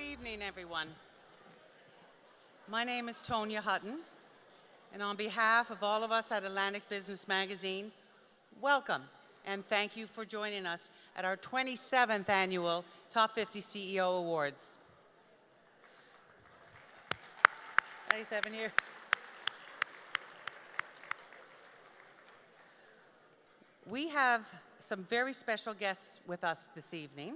evening, everyone. My name is Tonia Hutton, and on behalf of all of us at Atlantic Business Magazine, welcome and thank you for joining us at our 27th annual Top 50 CEO Awards. 27 years. We have some very special guests with us this evening,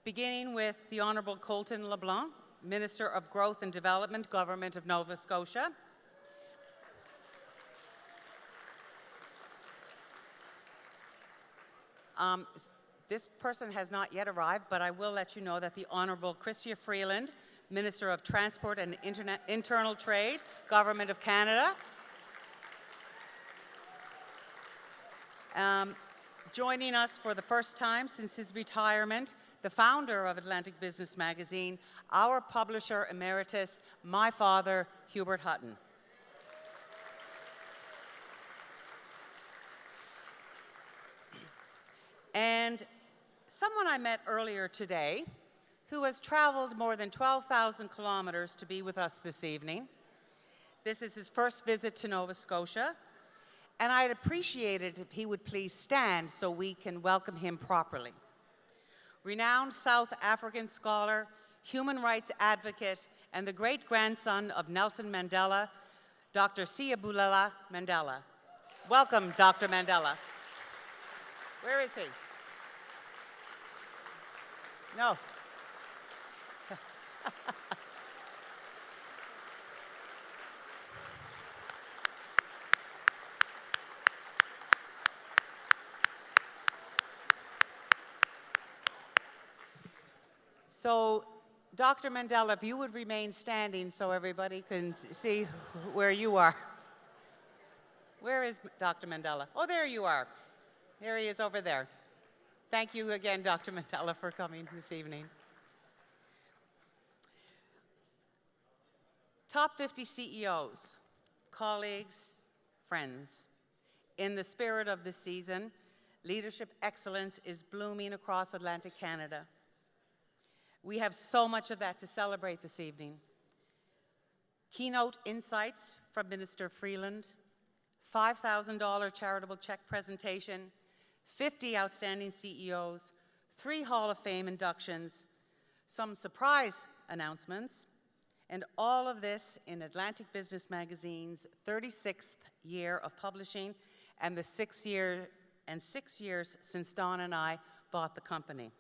beginning with the Honourable Colton LeBlanc, Minister of Growth and Development, Government of Nova Scotia. This person has not yet arrived, but I will let you know that the Honourable Chrystia Freeland, Minister of Transport and Internal Trade, Government of Canada. Joining us for the first time since his retirement, the founder of Atlantic Business Magazine, our publisher emeritus, my father, Hubert Hutton. And someone I met earlier today who has traveled more than 12,000 kilometers to be with us this evening. This is his first visit to Nova Scotia, and I'd appreciate it if he would please stand so we can welcome him properly. Renowned South African scholar, human rights advocate, and the great-grandson of Nelson Mandela, Dr. Siyabulela Mandela. Welcome, Dr. Mandela. Where is he? No. So, Dr. Mandela, if you would remain standing so everybody can see where you are. Where is Dr. Mandela? Oh, there you are. There he is over there. Thank you again, Dr. Mandela, for coming this evening. Top 50 CEOs, colleagues, friends. In the spirit of this season, leadership excellence is blooming across Atlantic Canada. We have so much of that to celebrate this evening. Keynote insights from Minister Freeland, $5,000 charitable check presentation, 50 outstanding CEOs, 3 Hall of Fame inductions, some surprise announcements, and all of this in Atlantic Business Magazine's 36th year of publishing and the 6 years since Don and I bought the company.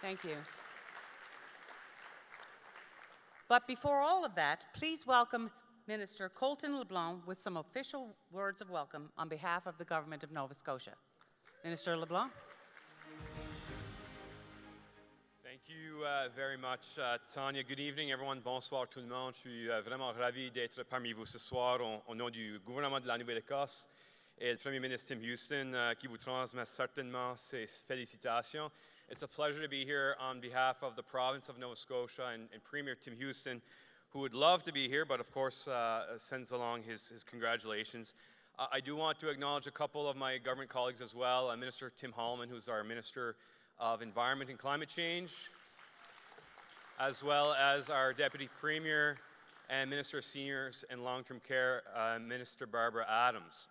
Thank you. But before all of that, please welcome Minister Colton LeBlanc with some official words of welcome on behalf of the Government of Nova Scotia. Minister LeBlanc. Thank you very much, Tonia. Good evening, everyone. Bonsoir tout le monde. Je suis vraiment ravi d'être parmi vous ce soir au nom du gouvernement de la Nouvelle-Écosse et le Premier ministre Tim Houston qui vous transmet certainement ses félicitations. It's a pleasure to be here on behalf of the province of Nova Scotia and Premier Tim Houston, who would love to be here, but of course sends along his congratulations. I do want to acknowledge a couple of my government colleagues as well. Minister Tim Hallman, who's our Minister of Environment and Climate Change, as well as our Deputy Premier and Minister of Seniors and Long-Term Care, Minister Barbara Adams.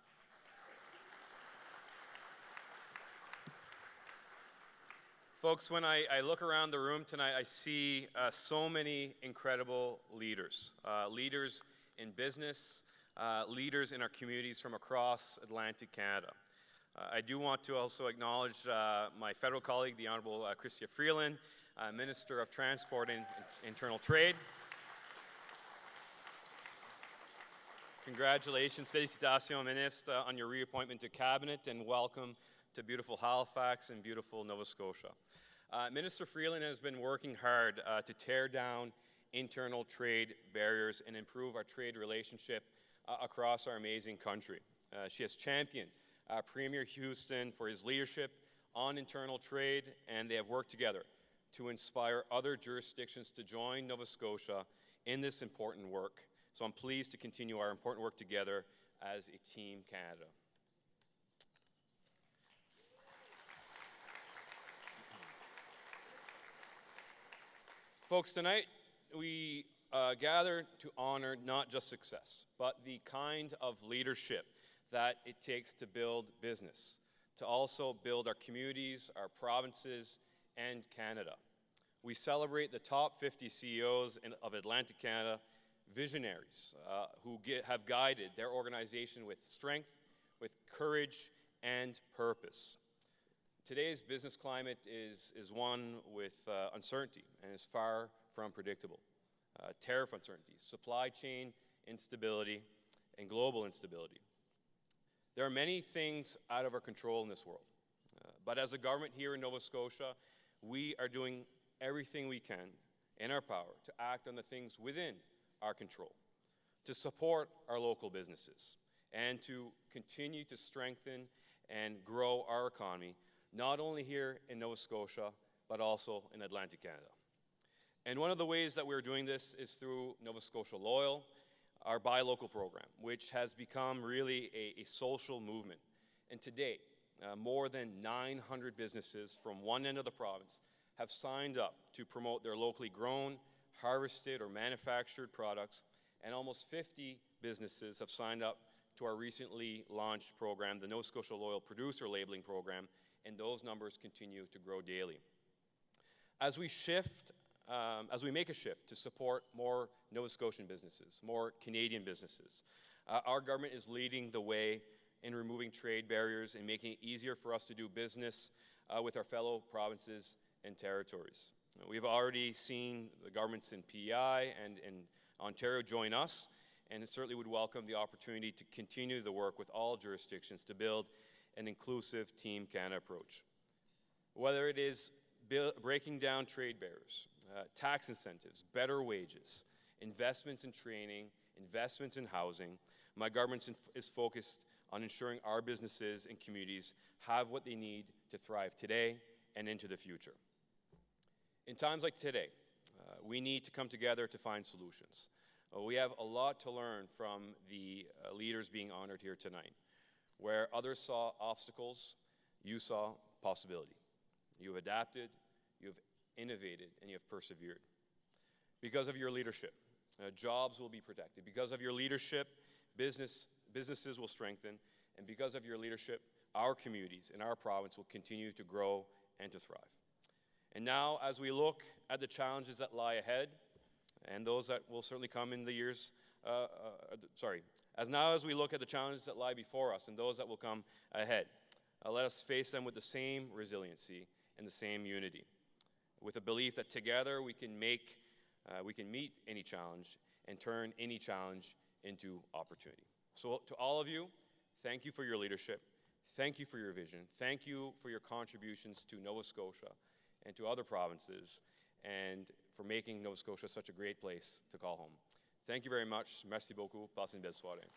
Folks, when I look around the room tonight, I see so many incredible leaders. Leaders in business, leaders in our communities from across Atlantic Canada. I do want to also acknowledge my federal colleague, the Honourable Chrystia Freeland, Minister of Transport and Internal Trade. Congratulations, félicitations, Ministre, on your reappointment to Cabinet, and welcome to beautiful Halifax and beautiful Nova Scotia. Minister Freeland has been working hard to tear down internal trade barriers and improve our trade relationship across our amazing country. She has championed Premier Houston for his leadership on internal trade, and they have worked together to inspire other jurisdictions to join Nova Scotia in this important work. So I'm pleased to continue our important work together as a Team Canada. Folks, tonight we gather to honor not just success, but the kind of leadership that it takes to build business, to also build our communities, our provinces, and Canada. We celebrate the top 50 CEOs of Atlantic Canada, visionaries who have guided their organization with strength, with courage, and purpose. Today's business climate is one with uncertainty and is far from predictable. Tariff uncertainties, supply chain instability, and global instability. There are many things out of our control in this world. But as a government here in Nova Scotia, we are doing everything we can in our power to act on the things within our control, to support our local businesses, and to continue to strengthen and grow our economy, not only here in Nova Scotia, but also in Atlantic Canada. And one of the ways that we're doing this is through Nova Scotia Loyal, our Buy Local program, which has become really a social movement. And today, more than 900 businesses from one end of the province have signed up to promote their locally grown, harvested, or manufactured products, and almost 50 businesses have signed up to our recently launched program, the Nova Scotia Loyal Producer Labeling Program, and those numbers continue to grow daily. As we make a shift to support more Nova Scotian businesses, more Canadian businesses, our government is leading the way in removing trade barriers and making it easier for us to do business with our fellow provinces and territories. We've already seen the governments in PEI and in Ontario join us, and it certainly would welcome the opportunity to continue the work with all jurisdictions to build an inclusive Team Canada approach. Whether it is breaking down trade barriers, tax incentives, better wages, investments in training, investments in housing, my government is focused on ensuring our businesses and communities have what they need to thrive today and into the future. In times like today, we need to come together to find solutions. We have a lot to learn from the leaders being honored here tonight. Where others saw obstacles, you saw possibility. You have adapted, you have innovated, and you have persevered. Because of your leadership, jobs will be protected. Because of your leadership, businesses will strengthen. And because of your leadership, our communities and our province will continue to grow and to thrive. And now, as we look at the challenges that lie ahead, and those that will certainly come in the years, as we look at the challenges that lie before us and those that will come ahead, let us face them with the same resiliency and the same unity, with a belief that together we can meet any challenge and turn any challenge into opportunity. So to all of you, thank you for your leadership. Thank you for your vision. Thank you for your contributions to Nova Scotia and to other provinces, and for making Nova Scotia such a great place to call home. Thank you very much. Merci beaucoup. Passez une belle soirée.